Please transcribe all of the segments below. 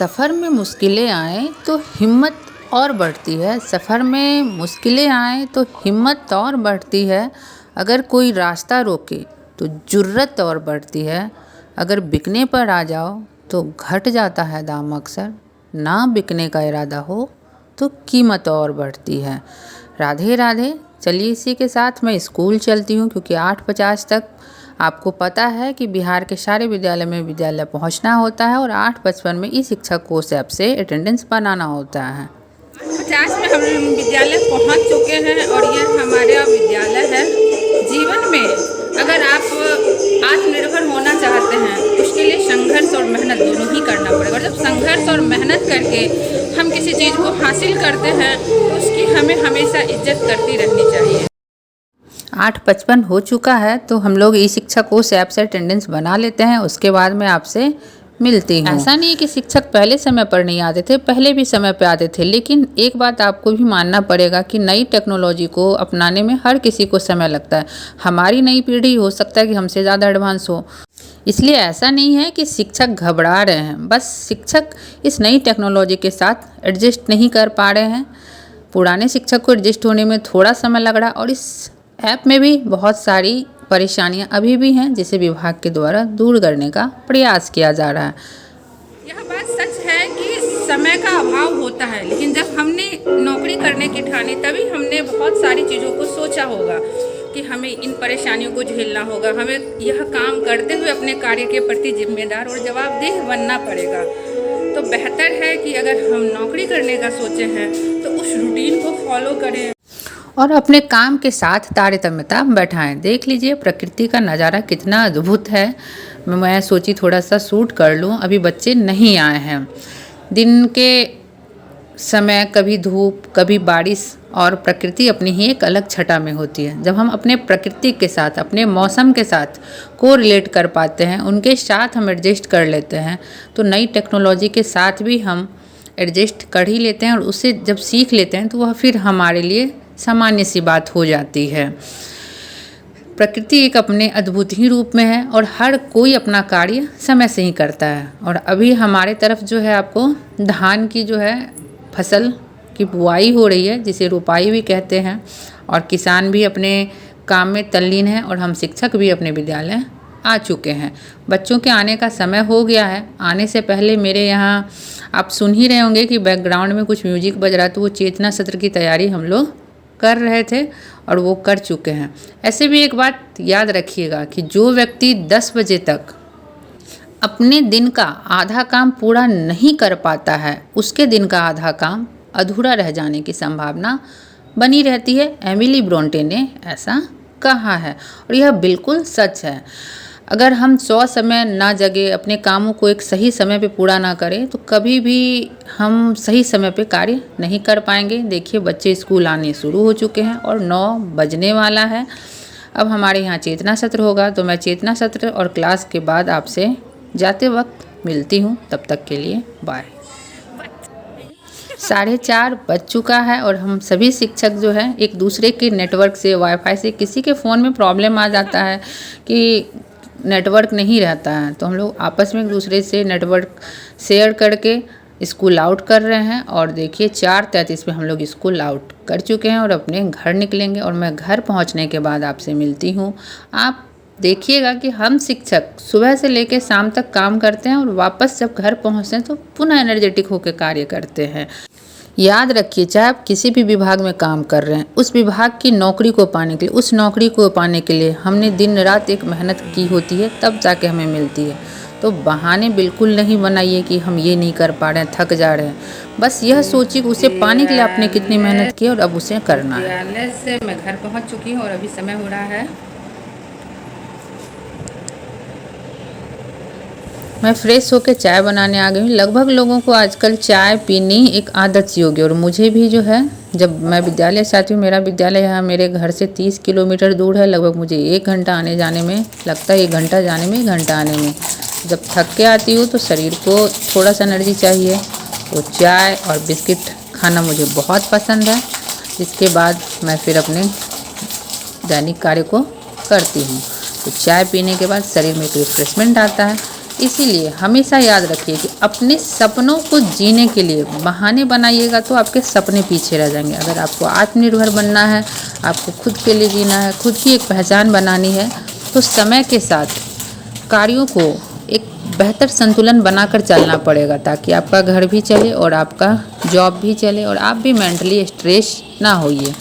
सफ़र में मुश्किलें आएँ तो हिम्मत और बढ़ती है। सफ़र में मुश्किलें आएँ तो हिम्मत और बढ़ती है। अगर कोई रास्ता रोके तो जुर्रत और बढ़ती है। अगर बिकने पर आ जाओ तो घट जाता है दाम अक्सर। ना बिकने का इरादा हो तो कीमत और बढ़ती है। राधे राधे। चलिए इसी के साथ मैं स्कूल चलती हूँ, क्योंकि 8:50 तक आपको पता है कि बिहार के सारे विद्यालय में विद्यालय पहुंचना होता है और 8:55 में ई शिक्षा कोष ऐप से अटेंडेंस बनाना होता है। 50 में हम विद्यालय पहुंच चुके हैं और यह हमारा विद्यालय है। जीवन में अगर आप आत्मनिर्भर होना चाहते हैं, उसके लिए संघर्ष और मेहनत दोनों ही करना पड़ेगा। और जब संघर्ष और मेहनत करके हम किसी चीज़ को हासिल करते हैं तो उसकी हमें हमेशा इज्जत करती रहनी चाहिए। 8:55 हो चुका है तो हम लोग ई शिक्षा कोष ऐप से अटेंडेंस बना लेते हैं। उसके बाद मैं आपसे मिलती हूँ। ऐसा नहीं कि शिक्षक पहले समय पर नहीं आते थे, पहले भी समय पर आते थे, लेकिन एक बात आपको भी मानना पड़ेगा कि नई टेक्नोलॉजी को अपनाने में हर किसी को समय लगता है। हमारी नई पीढ़ी हो सकता है कि हमसे ज़्यादा एडवांस हो, इसलिए ऐसा नहीं है कि शिक्षक घबरा रहे हैं। बस शिक्षक इस नई टेक्नोलॉजी के साथ एडजस्ट नहीं कर पा रहे हैं। पुराने शिक्षक को एडजस्ट होने में थोड़ा समय लग रहा है और इस ऐप में भी बहुत सारी परेशानियां अभी भी हैं, जिसे विभाग के द्वारा दूर करने का प्रयास किया जा रहा है। यह बात सच है कि समय का अभाव होता है, लेकिन जब हमने नौकरी करने की ठानी तभी हमने बहुत सारी चीज़ों को सोचा होगा कि हमें इन परेशानियों को झेलना होगा। हमें यह काम करते हुए अपने कार्य के प्रति जिम्मेदार और जवाबदेह बनना पड़ेगा। तो बेहतर है कि अगर हम नौकरी करने का सोचे हैं तो उस रूटीन को फॉलो करें और अपने काम के साथ तारतम्यता बैठाएं। देख लीजिए प्रकृति का नज़ारा कितना अद्भुत है। मैं सोची थोड़ा सा शूट कर लूँ। अभी बच्चे नहीं आए हैं। दिन के समय कभी धूप कभी बारिश, और प्रकृति अपनी ही एक अलग छटा में होती है। जब हम अपने प्रकृति के साथ, अपने मौसम के साथ को रिलेट कर पाते हैं, उनके साथ हम एडजस्ट कर लेते हैं, तो नई टेक्नोलॉजी के साथ भी हम एडजस्ट कर ही लेते हैं। और उसे जब सीख लेते हैं तो वह फिर हमारे लिए सामान्य सी बात हो जाती है। प्रकृति एक अपने अद्भुत ही रूप में है और हर कोई अपना कार्य समय से ही करता है। और अभी हमारे तरफ जो है आपको धान की जो है फसल की बुआई हो रही है, जिसे रोपाई भी कहते हैं, और किसान भी अपने काम में तल्लीन है और हम शिक्षक भी अपने विद्यालय आ चुके हैं। बच्चों के आने का समय हो गया है। आने से पहले मेरे यहाँ आप सुन ही रहे होंगे कि बैकग्राउंड में कुछ म्यूजिक बज रहा है, तो वो चेतना सत्र की तैयारी हम लोग कर रहे थे और वो कर चुके हैं। ऐसे भी एक बात याद रखिएगा कि जो व्यक्ति 10 बजे तक अपने दिन का आधा काम पूरा नहीं कर पाता है, उसके दिन का आधा काम अधूरा रह जाने की संभावना बनी रहती है। एमिली ब्रोंटे ने ऐसा कहा है और यह बिल्कुल सच है। अगर हम 100 समय ना जगे, अपने कामों को एक सही समय पे पूरा ना करें, तो कभी भी हम सही समय पे कार्य नहीं कर पाएंगे। देखिए बच्चे स्कूल आने शुरू हो चुके हैं और 9 बजने वाला है। अब हमारे यहाँ चेतना सत्र होगा, तो मैं चेतना सत्र और क्लास के बाद आपसे जाते वक्त मिलती हूँ। तब तक के लिए बाय। 4:30 बज चुका है और हम सभी शिक्षक जो है एक दूसरे के नेटवर्क से, वाईफाई से, किसी के फ़ोन में प्रॉब्लम आ जाता है कि नेटवर्क नहीं रहता है, तो हम लोग आपस में एक दूसरे से नेटवर्क शेयर करके स्कूल आउट कर रहे हैं। और देखिए 4:33 में हम लोग स्कूल आउट कर चुके हैं और अपने घर निकलेंगे। और मैं घर पहुंचने के बाद आपसे मिलती हूं। आप देखिएगा कि हम शिक्षक सुबह से लेकर शाम तक काम करते हैं और वापस जब घर पहुंचते हैं तो पुनः एनर्जेटिक होकर कार्य करते हैं। याद रखिए, चाहे आप किसी भी विभाग में काम कर रहे हैं, उस विभाग की नौकरी को पाने के लिए, उस नौकरी को पाने के लिए हमने दिन रात एक मेहनत की होती है, तब जाके हमें मिलती है। तो बहाने बिल्कुल नहीं बनाइए कि हम ये नहीं कर पा रहे हैं, थक जा रहे हैं। बस यह सोचिए कि उसे पाने के लिए आपने कितनी मेहनत की और अब उसे करना है। विद्यालय से मैं घर पहुंच चुकी हूँ और अभी समय हो रहा है। मैं फ्रेश होकर चाय बनाने आ गई हूँ। लगभग लोगों को आजकल चाय पीनी एक आदत सी हो गई और मुझे भी जो है, जब मैं विद्यालय से आती हूँ, मेरा विद्यालय यहाँ मेरे घर से 30 किलोमीटर दूर है। लगभग मुझे 1 घंटा आने जाने में लगता है, 1 घंटा जाने में, 1 घंटा आने में। जब थक के आती हूँ तो शरीर को थोड़ा सा एनर्जी चाहिए, तो चाय और बिस्किट खाना मुझे बहुत पसंद है। इसके बाद मैं फिर अपने दैनिक कार्य को करती हूँ। तो चाय पीने के बाद शरीर में एक रिफ्रेशमेंट आता है। इसीलिए हमेशा याद रखिए कि अपने सपनों को जीने के लिए बहाने बनाइएगा तो आपके सपने पीछे रह जाएंगे। अगर आपको आत्मनिर्भर बनना है, आपको खुद के लिए जीना है, खुद की एक पहचान बनानी है, तो समय के साथ कार्यों को एक बेहतर संतुलन बनाकर चलना पड़ेगा, ताकि आपका घर भी चले और आपका जॉब भी चले और आप भी मेंटली स्ट्रेस ना होइए।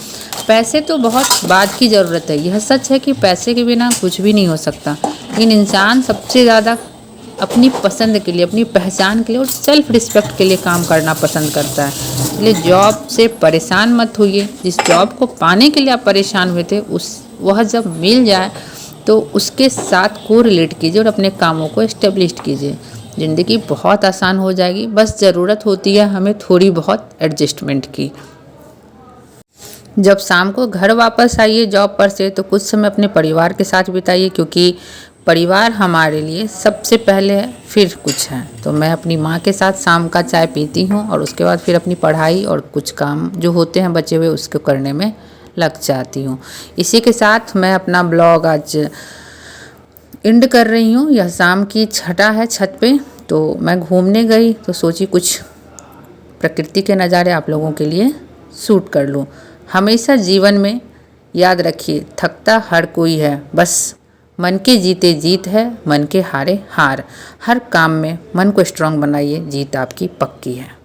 पैसे तो बहुत बाद की ज़रूरत है, यह सच है कि पैसे के बिना कुछ भी नहीं हो सकता, लेकिन इंसान सबसे ज़्यादा अपनी पसंद के लिए, अपनी पहचान के लिए और सेल्फ रिस्पेक्ट के लिए काम करना पसंद करता है। इसलिए जॉब से परेशान मत होइए। जिस जॉब को पाने के लिए आप परेशान हुए थे, वह जब मिल जाए तो उसके साथ को रिलेट कीजिए और अपने कामों को एस्टेब्लिश कीजिए। ज़िंदगी बहुत आसान हो जाएगी, बस ज़रूरत होती है हमें थोड़ी बहुत एडजस्टमेंट की। जब शाम को घर वापस आइए जॉब पर से, तो कुछ समय अपने परिवार के साथ बिताइए, क्योंकि परिवार हमारे लिए सबसे पहले है, फिर कुछ है। तो मैं अपनी माँ के साथ शाम का चाय पीती हूँ और उसके बाद फिर अपनी पढ़ाई और कुछ काम जो होते हैं बचे हुए उसको करने में लग जाती हूँ। इसी के साथ मैं अपना ब्लॉग आज एंड कर रही हूँ। यह शाम की छटा है छत पे, तो मैं घूमने गई तो सोची कुछ प्रकृति के नज़ारे आप लोगों के लिए शूट कर लूँ। हमेशा जीवन में याद रखिए, थकता हर कोई है, बस मन के जीते जीत है, मन के हारे हार। हर काम में मन को स्ट्रांग बनाइए, जीत आपकी पक्की है।